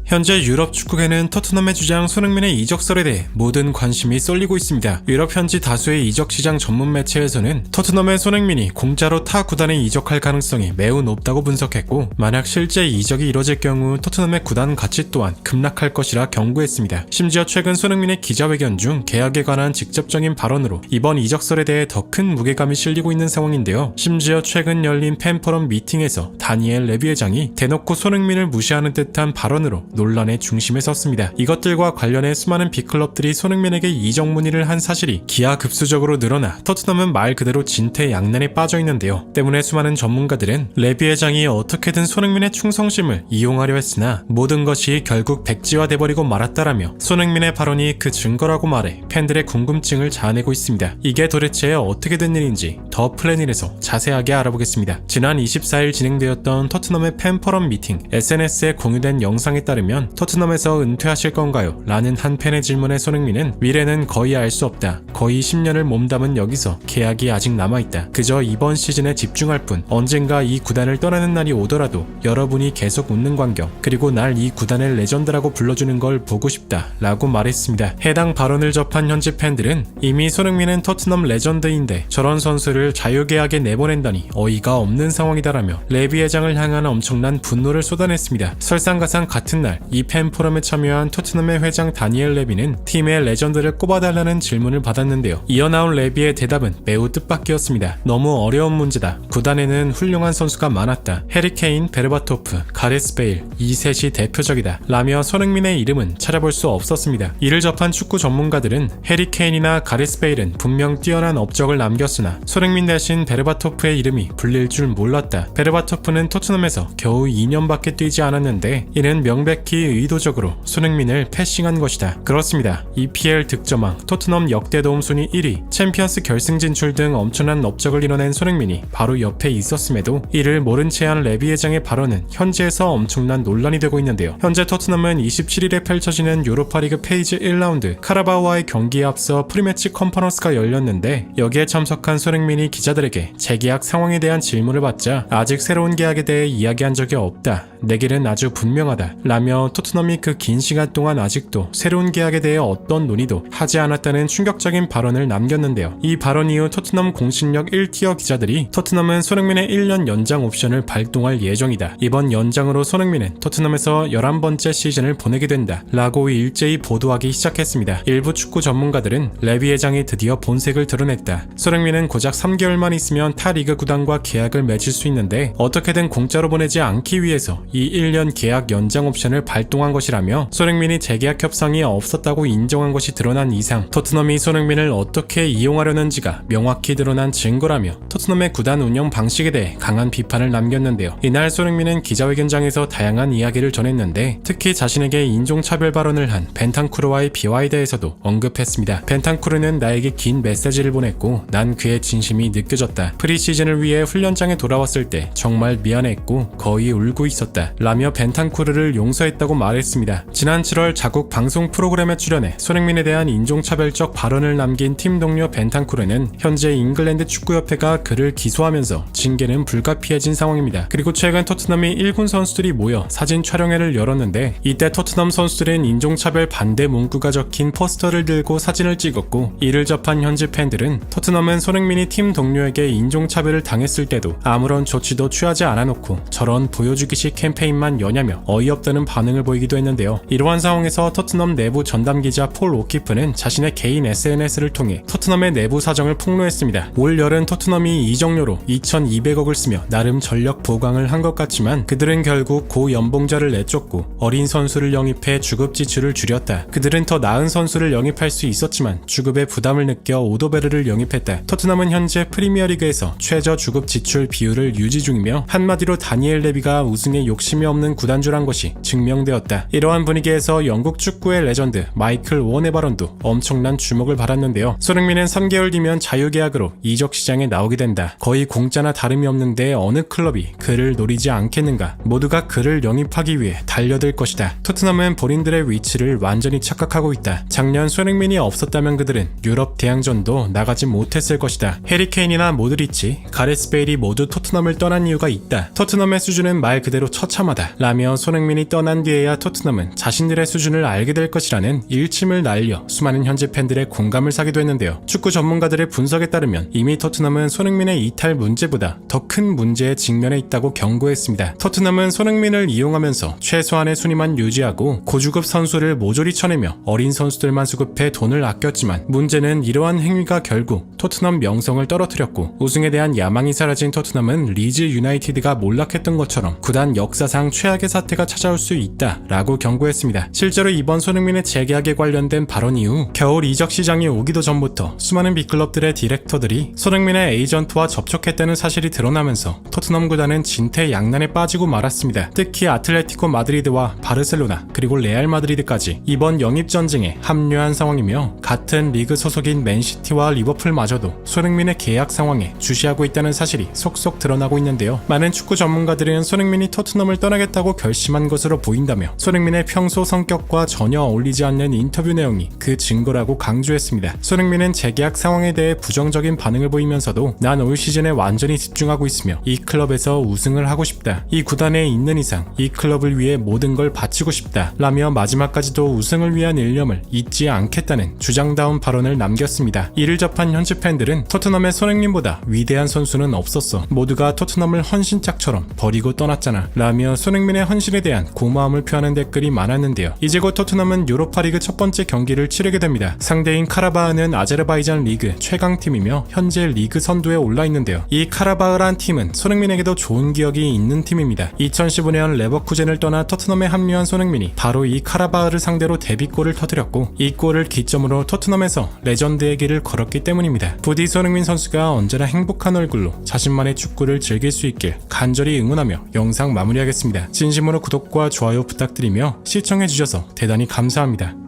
현재 유럽 축구계는 토트넘의 주장 손흥민의 이적설에 대해 모든 관심이 쏠리고 있습니다. 유럽 현지 다수의 이적 시장 전문 매체에서는 토트넘의 손흥민이 공짜로 타 구단에 이적할 가능성이 매우 높다고 분석했고, 만약 실제 이적이 이뤄질 경우 토트넘의 구단 가치 또한 급락할 것이라 경고했습니다. 심지어 최근 손흥민의 기자회견 중 계약에 관한 직접적인 발언으로 이번 이적설에 대해 더 큰 무게감이 실리고 있는 상황인데요. 심지어 최근 열린 팬포럼 미팅에서 다니엘 레비 회장이 대놓고 손흥민을 무시하는 듯한 발언으로 논란의 중심에 섰습니다. 이것들과 관련해 수많은 빅클럽들이 손흥민에게 이적 문의를 한 사실이 기하급수적으로 늘어나 토트넘은 말 그대로 진퇴양난에 빠져 있는데요. 때문에 수많은 전문가들은 레비 회장이 어떻게든 손흥민의 충성심을 이용하려 했으나 모든 것이 결국 백지화돼버리고 말았다라며 손흥민의 발언이 그 증거라고 말해 팬들의 궁금증을 자아내고 있습니다. 이게 도대체 어떻게 된 일인지 더 플래닛에서 자세하게 알아보겠습니다. 지난 24일 진행되었던 토트넘의 팬포럼 미팅, SNS에 공유된 영상에 따르면 토트넘에서 은퇴하실 건가요? 라는 한 팬의 질문에 손흥민은 미래는 거의 알 수 없다. 거의 10년을 몸담은 여기서 계약이 아직 남아있다. 그저 이번 시즌에 집중할 뿐. 언젠가 이 구단을 떠나는 날이 오더라도 여러분이 계속 웃는 광경, 그리고 날 이 구단의 레전드라고 불러주는 걸 보고 싶다 라고 말했습니다. 해당 발언을 접한 현지 팬들은 이미 손흥민은 토트넘 레전드인데 저런 선수를 자유계약에 내보낸다니 어이가 없는 상황이다라며 레비 회장을 향한 엄청난 분노를 쏟아냈습니다. 설상가상 같은 날 이 팬포럼에 참여한 토트넘의 회장 다니엘 레비는 팀의 레전드를 꼽아달라는 질문을 받았는데요. 이어 나온 레비의 대답은 매우 뜻밖이었습니다. 너무 어려운 문제다. 구단에는 훌륭한 선수가 많았다. 해리 케인, 베르바토프, 가레스 베일, 이 셋이 대표적이다 라며 손흥민의 이름은 찾아볼 수 없었습니다. 이를 접한 축구 전문가들은 해리 케인이나 가레스 베일은 분명 뛰어난 업적을 남겼으나 손흥민 대신 베르바토프의 이름이 불릴 줄 몰랐다. 베르바토프는 토트넘에서 겨우 2년밖에 뛰지 않았는데 이는 명백히 의도적으로 손흥민을 패싱한 것이다. 그렇습니다. EPL 득점왕, 토트넘 역대 도움 순위 1위, 챔피언스 결승 진출 등 엄청난 업적을 이뤄낸 손흥민이 바로 옆에 있었음에도 이를 모른 채 한 레비 회장의 발언은 현지에서 엄청난 논란이 되고 있는데요. 현재 토트넘은 27일에 펼쳐지는 유로파리그 페이지 1라운드 카라바오와의 경기에 앞서 프리매치 컨퍼런스가 열렸는데 여기에 참석한 손흥민이 기자들에게 재계약 상황에 대한 질문을 받자 아직 새로운 계약에 대해 이야기한 적이 없다. 내 길은 아주 분명하다 라며 토트넘이 그 긴 시간 동안 아직도 새로운 계약에 대해 어떤 논의도 하지 않았다는 충격적인 발언을 남겼는데요. 이 발언 이후 토트넘 공신력 1티어 기자들이 토트넘은 손흥민의 1년 연장 옵션을 발동할 예정이다. 이번 연장으로 손흥민은 토트넘에서 11번째 시즌을 보내게 된다 라고 일제히 보도하기 시작했습니다. 일부 축구 전문가들은 레비 회장이 드디어 본색을 드러냈다. 손흥민은 고작 3개월만 있으면 타 리그 구단과 계약을 맺을 수 있는데 어떻게든 공짜로 보내지 않기 위해서 이 1년 계약 연장 옵션을 발동한 것이라며 손흥민이 재계약 협상이 없었다고 인정한 것이 드러난 이상 토트넘이 손흥민을 어떻게 이용하려는지가 명확히 드러난 증거라며 토트넘의 구단 운영 방식에 대해 강한 비판을 남겼는데요. 이날 손흥민은 기자회견장에서 다양한 이야기를 전했는데 특히 자신에게 인종차별 발언을 한 벤탄쿠르와의 비화에 대해서도 언급했습니다. 벤탄쿠르는 나에게 긴 메시지를 보냈고 난 그의 진심이 느껴졌다. 프리시즌을 위해 훈련장에 돌아왔을 때 정말 미안했고 거의 울고 있었다 라며 벤탄쿠르를 용서했다고 말했습니다. 지난 7월 자국 방송 프로그램에 출연해 손흥민에 대한 인종차별적 발언을 남긴 팀 동료 벤탄쿠르는 현재 잉글랜드 축구협회가 그를 기소하면서 징계는 불가피해진 상황입니다. 그리고 최근 토트넘이 1군 선수들이 모여 사진 촬영회를 열었는데 이때 토트넘 선수들은 인종차별 반대 문구가 적힌 포스터를 들고 사진을 찍었고 이를 접한 현지 팬들은 토트넘은 손흥민이 팀 동료에게 인종차별을 당했을 때도 아무런 조치도 취하지 않아놓고 저런 보여주기식 캠페인만 여냐며 어이없다는 반응을 보이기도 했는데요. 이러한 상황에서 토트넘 내부 전담기자 폴 오키프는 자신의 개인 SNS를 통해 토트넘의 내부 사정을 폭로했습니다. 올 여름 토트넘이 이적료로 2,200억을 쓰며 나름 전력 보강을 한 것 같지만 그들은 결국 고연봉자를 내쫓고 어린 선수를 영입해 주급 지출을 줄였다. 그들은 더 나은 선수를 영입할 수 있었지만 주급에 부담을 느껴 오도베르를 영입했다. 토트넘은 현재 프리미어리그에서 최저 주급 지출 비율을 유지 중이며 한마디로 다니엘 레비가 우승에 욕심이 없는 구단주란 것이 증명되었다. 이러한 분위기에서 영국 축구의 레전드 마이클 오원의 발언도 엄청난 주목을 받았는데요. 손흥민은 3개월 뒤면 자유계약으로 이적 시장에 나오게 된다. 거의 공짜나 다름이 없는데 어느 클럽이 그를 노리지 않겠는가. 모두가 그를 영입하기 위해 달려들 것이다. 토트넘은 본인들의 위치를 완전히 착각하고 있다. 작년 손흥민이 없었다면 그들은 유럽 대항전도 나가지 못했을 것이다. 해리 케인이나 모드리치, 가레스 베일이 모두 토트넘을 떠난 이유가 있다. 토트넘의 수준은 말 그대로 처참하다 라며 손흥민이 떠난 지난 뒤에야 토트넘은 자신들의 수준을 알게 될 것이라는 일침을 날려 수많은 현지 팬들의 공감을 사기도 했는데요. 축구 전문가들의 분석에 따르면 이미 토트넘은 손흥민의 이탈 문제보다 더 큰 문제에 직면해 있다고 경고했습니다. 토트넘은 손흥민을 이용하면서 최소한의 순위만 유지하고 고주급 선수를 모조리 쳐내며 어린 선수들만 수급해 돈을 아꼈지만 문제는 이러한 행위가 결국 토트넘 명성을 떨어뜨렸고 우승에 대한 야망이 사라진 토트넘은 리즈 유나이티드가 몰락했던 것처럼 구단 역사상 최악의 사태가 찾아올 수 있다라고 경고했습니다. 실제로 이번 손흥민의 재계약에 관련된 발언 이후 겨울 이적 시장이 오기도 전부터 수많은 빅클럽들의 디렉터들이 손흥민의 에이전트와 접촉했다는 사실이 드러나면서 토트넘 구단은 진퇴양난에 빠지고 말았습니다. 특히 아틀레티코 마드리드와 바르셀로나 그리고 레알 마드리드까지 이번 영입 전쟁에 합류한 상황이며 같은 리그 소속인 맨시티와 리버풀마저도 손흥민의 계약 상황에 주시하고 있다는 사실이 속속 드러나고 있는데요. 많은 축구 전문가들은 손흥민이 토트넘을 떠나겠다고 결심한 것으로 보인다며 손흥민의 평소 성격과 전혀 어울리지 않는 인터뷰 내용이 그 증거라고 강조했습니다. 손흥민은 재계약 상황에 대해 부정적인 반응을 보이면서도 난 올 시즌에 완전히 집중하고 있으며 이 클럽에서 우승을 하고 싶다. 이 구단에 있는 이상 이 클럽을 위해 모든 걸 바치고 싶다. 라며 마지막까지도 우승을 위한 일념을 잊지 않겠다는 주장다운 발언을 남겼습니다. 이를 접한 현지 팬들은 토트넘의 손흥민보다 위대한 선수는 없었어. 모두가 토트넘을 헌신짝처럼 버리고 떠났잖아. 라며 손흥민의 헌신에 대한 고마움을 표하는 댓글이 많았는데요. 이제 곧 토트넘은 유로파리그 첫 번째 경기를 치르게 됩니다. 상대인 카라바흐는 아제르바이잔 리그 최강팀이며 현재 리그 선두에 올라 있는데요. 이 카라바흐란 팀은 손흥민에게도 좋은 기억이 있는 팀입니다. 2015년 레버쿠젠을 떠나 토트넘에 합류한 손흥민이 바로 이 카라바흐를 상대로 데뷔골을 터뜨렸고 이 골을 기점으로 토트넘에서 레전드의 길을 걸었기 때문입니다. 부디 손흥민 선수가 언제나 행복한 얼굴로 자신만의 축구를 즐길 수 있길 간절히 응원하며 영상 마무리하겠습니다. 진심으로 구독과 좋아요 부탁드리며 시청해주셔서 대단히 감사합니다.